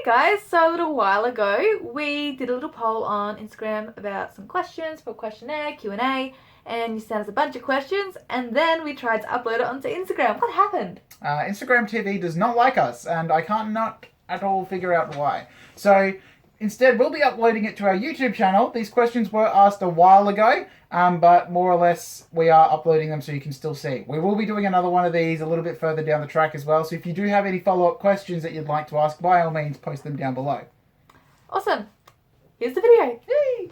guys, so a little while ago we did a little poll on Instagram about some questions for questionnaire, Q&A, and you sent us a bunch of questions and then we tried to upload it onto Instagram. What happened? Instagram TV does not like us and I can't not at all figure out why. So instead we'll be uploading it to our YouTube channel. These questions were asked a while ago, but more or less we are uploading them so you can still see. We will be doing another one of these a little bit further down the track as well, so if you do have any follow-up questions that you'd like to ask, by all means post them down below. Awesome. Here's the video. Yay!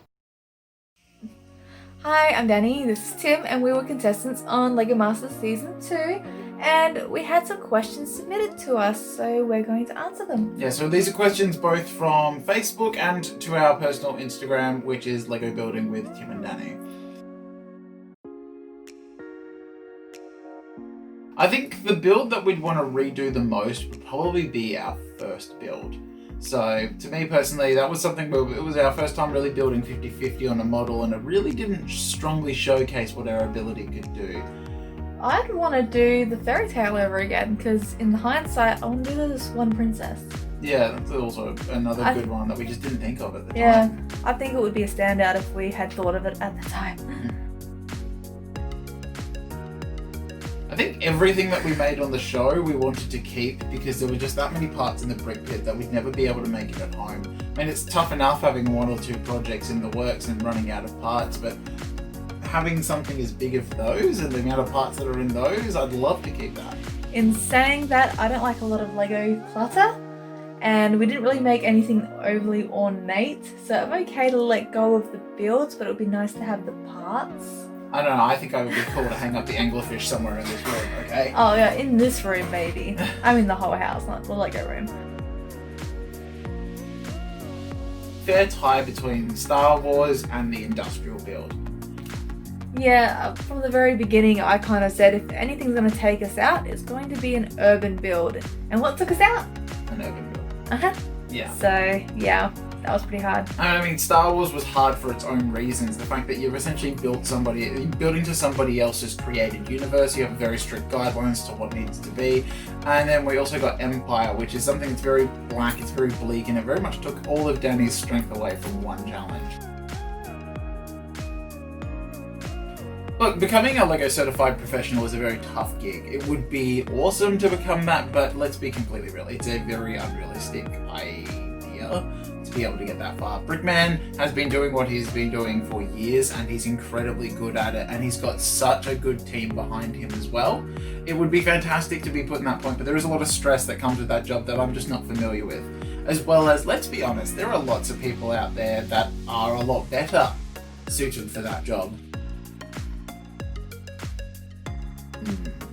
Hi, I'm Dannii, this is Tim, and we were contestants on LEGO Masters Season 2, and we had some questions submitted to us, so we're going to answer them. Yeah, so these are questions both from Facebook and to our personal Instagram, which is Lego Building with Tim and Dannii. I think the build that we'd want to redo the most would probably be our first build. So, to me personally, that was something where it was our first time really building 50-50 on a model, and it really didn't strongly showcase what our ability could do. I'd want to do the fairy tale over again, because in hindsight, I want to do this one princess. Yeah, that's also another good one that we just didn't think of at the time. Yeah, I think it would be a standout if we had thought of it at the time. I think everything that we made on the show we wanted to keep because there were just that many parts in the brick pit that we'd never be able to make it at home. I mean, it's tough enough having one or two projects in the works and running out of parts, but having something as big as those and the amount of parts that are in those, I'd love to keep that. In saying that, I don't like a lot of Lego clutter, and we didn't really make anything overly ornate, so I'm okay to let go of the builds, but it would be nice to have the parts. I don't know, I think I would be cool to hang up the anglerfish somewhere in this room, okay? Oh yeah, in this room maybe. I mean the whole house, not the Lego room. Fair tie between Star Wars and the industrial build. Yeah, from the very beginning I kind of said if anything's going to take us out, it's going to be an urban build. And what took us out? An urban build. Uh-huh. Yeah. So, yeah, that was pretty hard. I mean, Star Wars was hard for its own reasons. The fact that you've essentially built into somebody else's created universe. You have very strict guidelines to what needs to be. And then we also got Empire, which is something that's very black, it's very bleak, and it very much took all of Danny's strength away from one challenge. Look, becoming a LEGO certified professional is a very tough gig. It would be awesome to become that, but let's be completely real. It's a very unrealistic idea to be able to get that far. Brickman has been doing what he's been doing for years, and he's incredibly good at it, and he's got such a good team behind him as well. It would be fantastic to be put in that point, but there is a lot of stress that comes with that job that I'm just not familiar with. As well as, let's be honest, there are lots of people out there that are a lot better suited for that job.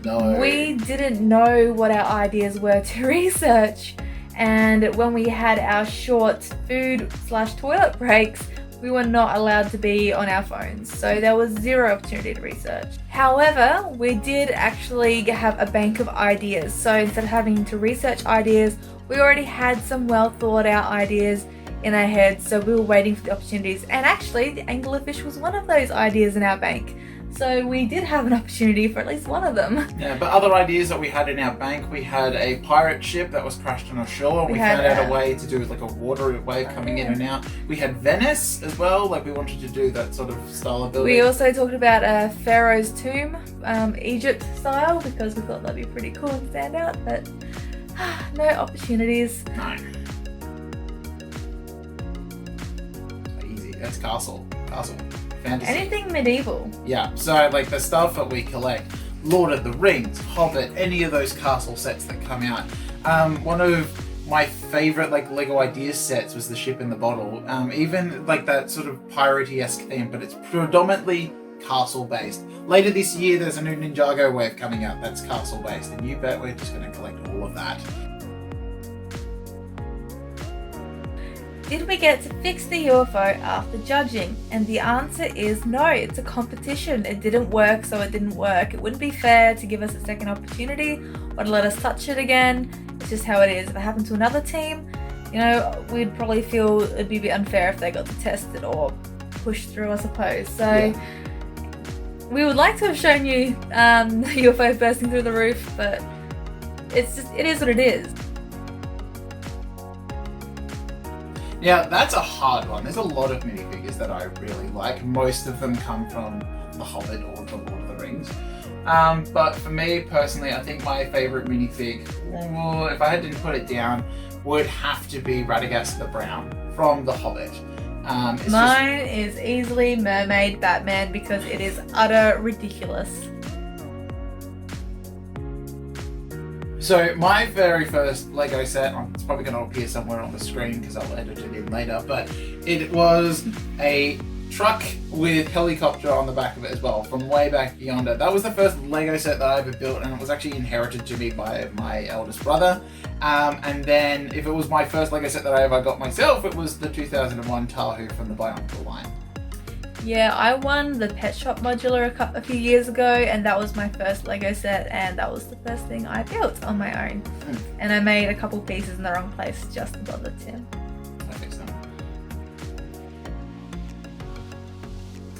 No. We didn't know what our ideas were to research, and when we had our short food/toilet breaks, we were not allowed to be on our phones, so there was zero opportunity to research. However, we did actually have a bank of ideas, so instead of having to research ideas, we already had some well thought out ideas in our heads, so we were waiting for the opportunities, and actually the anglerfish was one of those ideas in our bank. So we did have an opportunity for at least one of them. Yeah, but other ideas that we had in our bank, we had a pirate ship that was crashed on a shore, and we found out a way to do like a water wave coming in and out. We had Venice as well, like we wanted to do that sort of style of building. We also talked about Pharaoh's tomb, Egypt style, because we thought that'd be pretty cool and stand out, but no opportunities. No. Easy, that's castle. Fantasy. Anything medieval. Yeah, so like the stuff that we collect, Lord of the Rings, Hobbit, any of those castle sets that come out. One of my favourite like Lego ideas sets was the ship in the bottle. Even like that sort of piratey-esque theme, but it's predominantly castle based. Later this year there's a new Ninjago wave coming out that's castle based, and you bet we're just going to collect all of that. Did we get to fix the UFO after judging? And the answer is no, it's a competition. It didn't work, so it didn't work. It wouldn't be fair to give us a second opportunity or to let us touch it again. It's just how it is. If it happened to another team, you know, we'd probably feel it'd be a bit unfair if they got to test it or push through, I suppose. So we would like to have shown you the UFO bursting through the roof, but it is what it is. Yeah, that's a hard one. There's a lot of minifigures that I really like. Most of them come from The Hobbit or The Lord of the Rings. But for me personally, I think my favourite minifig, if I had to put it down, would have to be Radagast the Brown from The Hobbit. Mine is easily Mermaid Batman because it is utter ridiculous. So my very first Lego set, it's probably going to appear somewhere on the screen because I'll edit it in later, but it was a truck with helicopter on the back of it as well, from way back yonder. That was the first Lego set that I ever built, and it was actually inherited to me by my eldest brother. And then if it was my first Lego set that I ever got myself, it was the 2001 Tahoe from the Bionicle line. Yeah, I won the Pet Shop modular a few years ago, and that was my first Lego set, and that was the first thing I built on my own. And I made a couple pieces in the wrong place just above the tin. I fixed them.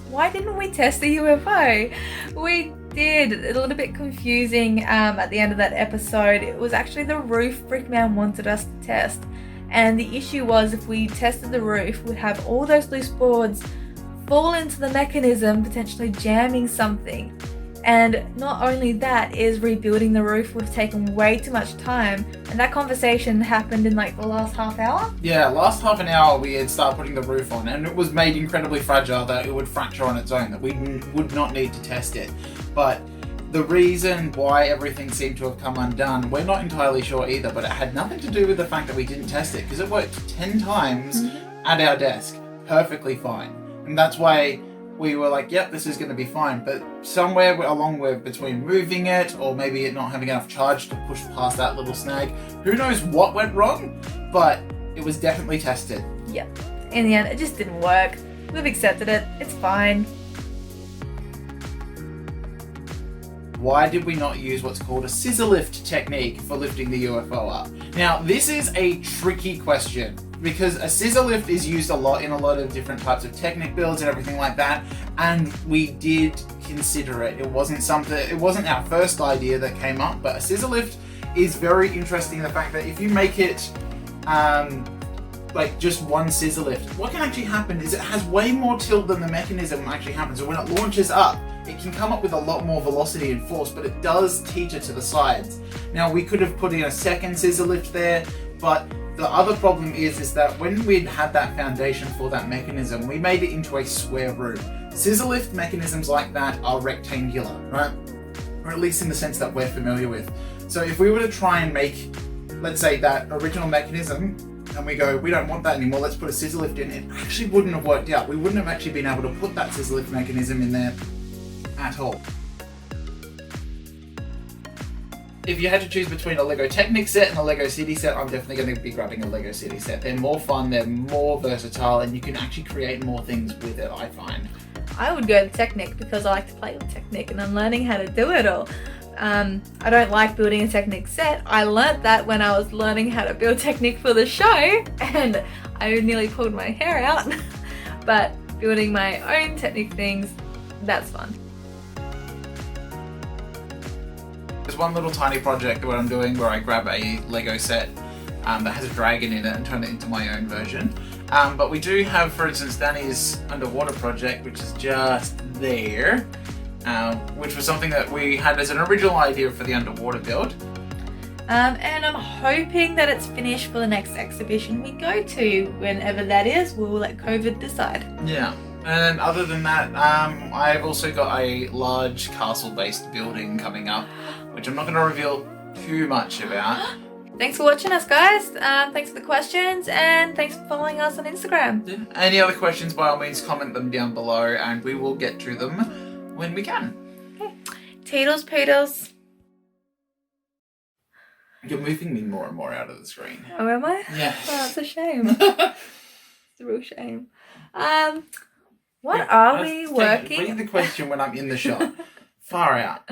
Why didn't we test the UFO? We did. A little bit confusing at the end of that episode. It was actually the roof Brickman wanted us to test. And the issue was if we tested the roof, we'd have all those loose boards fall into the mechanism, potentially jamming something. And not only that, is rebuilding the roof would have taken way too much time, and that conversation happened in like the last half hour? Yeah, last half an hour we had started putting the roof on, and it was made incredibly fragile that it would fracture on its own, that we would not need to test it. But the reason why everything seemed to have come undone, we're not entirely sure either, but it had nothing to do with the fact that we didn't test it, because it worked 10 times at our desk, perfectly fine. And that's why we were like, yep, this is going to be fine. But somewhere along between moving it or maybe it not having enough charge to push past that little snag, who knows what went wrong, but it was definitely tested. Yep. In the end, it just didn't work. We've accepted it. It's fine. Why did we not use what's called a scissor lift technique for lifting the UFO up? Now, this is a tricky question, because a scissor lift is used a lot in a lot of different types of Technic builds and everything like that, and we did consider it. It wasn't our first idea that came up, but a scissor lift is very interesting in the fact that if you make it like just one scissor lift, what can actually happen is it has way more tilt than the mechanism actually happens. So when it launches up, it can come up with a lot more velocity and force, but it does teeter to the sides. Now, we could have put in a second scissor lift there, but the other problem is that when we'd had that foundation for that mechanism, we made it into a square room. Scissor lift mechanisms like that are rectangular, right? Or at least in the sense that we're familiar with. So if we were to try and make, let's say, that original mechanism, and we go, we don't want that anymore, let's put a scissor lift in, it actually wouldn't have worked out. We wouldn't have actually been able to put that scissor lift mechanism in there at all. If you had to choose between a Lego Technic set and a Lego City set, I'm definitely going to be grabbing a Lego City set. They're more fun, they're more versatile, and you can actually create more things with it, I find. I would go to Technic because I like to play with Technic and I'm learning how to do it all. I don't like building a Technic set. I learnt that when I was learning how to build Technic for the show, and I nearly pulled my hair out. But building my own Technic things, that's fun. There's one little tiny project that I'm doing where I grab a Lego set that has a dragon in it and turn it into my own version. But we do have, for instance, Dannii's underwater project, which is just there, which was something that we had as an original idea for the underwater build. And I'm hoping that it's finished for the next exhibition we go to. Whenever that is, we'll let COVID decide. Yeah. And other than that, I've also got a large castle-based building coming up, which I'm not going to reveal too much about. Thanks for watching us, guys. Thanks for the questions, and thanks for following us on Instagram. Yeah. Any other questions, by all means, comment them down below, and we will get to them when we can. Okay. Toodles poodles. You're moving me more and more out of the screen. Oh, am I? Yeah. Oh, it's a shame. It's a real shame. What are we working? Read the question when I'm in the shot. Far out.